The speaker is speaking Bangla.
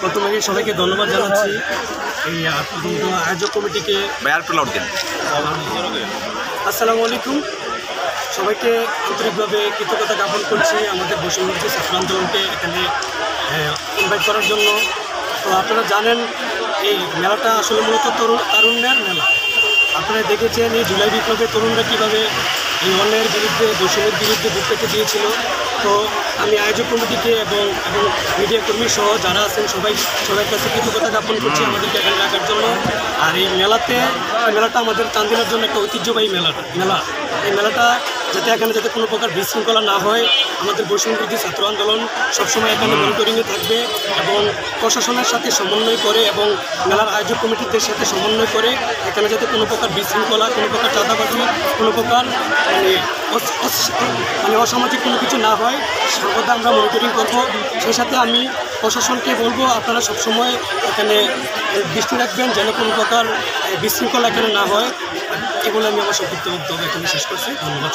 প্রথমে সবাইকে ধন্যবাদ জানাচ্ছি এই আয়োজক কমিটিকে। আসসালামু আলাইকুম, সবাইকে আন্তরিকভাবে কৃতজ্ঞতা জ্ঞাপন করছি আমাদের বৈষম্যবিরোধী ছাত্র আন্দোলনকে এখানে ইনভাইট করার জন্য। তো আপনারা জানেন এই মেলাটা আসলে মূলত তারুণ্যের মেলা। আপনারা দেখেছেন এই জুলাই বিপ্লবে তরুণরা কীভাবে এই অন্যায়ের বিরুদ্ধে বৈষম্যের বিরুদ্ধে বুক পেতে দিয়েছিল। তো আমি আয়োজক কমিটিকে এবং মিডিয়া কর্মী সহ যারা আছেন সবার কাছে কৃতজ্ঞতা জ্ঞাপন করছি আমাদেরকে এখানে রাখার জন্য। আর এই মেলাটা আমাদের চান্দিনার জন্য একটা ঐতিহ্যবাহী মেলা। এই মেলাটা যাতে কোনো প্রকার বিশৃঙ্খলা না হয়, আমাদের বৈষম্যবিরোধী ছাত্র আন্দোলন সবসময় এখানে মনিটরিংয়ে থাকবে এবং প্রশাসনের সাথে সমন্বয় করে এবং মেলার আয়োজক কমিটিদের সাথে সমন্বয় করে এখানে যাতে কোনো প্রকার বিশৃঙ্খলা, কোনো প্রকার চাঁদাবাজি, কোনো প্রকার অসামাজিক কোনো কিছু না হয় সর্বদা আমরা মনিটরিং করব। সেই সাথে আমি প্রশাসনকে বলবো আপনারা সবসময় এখানে দৃষ্টি রাখবেন যেন কোনো প্রকার বিশৃঙ্খলা এখানে না হয়। এগুলো আমি আমার সংক্ষিপ্ত বক্তব্য এখানে শেষ করছি। ধন্যবাদ।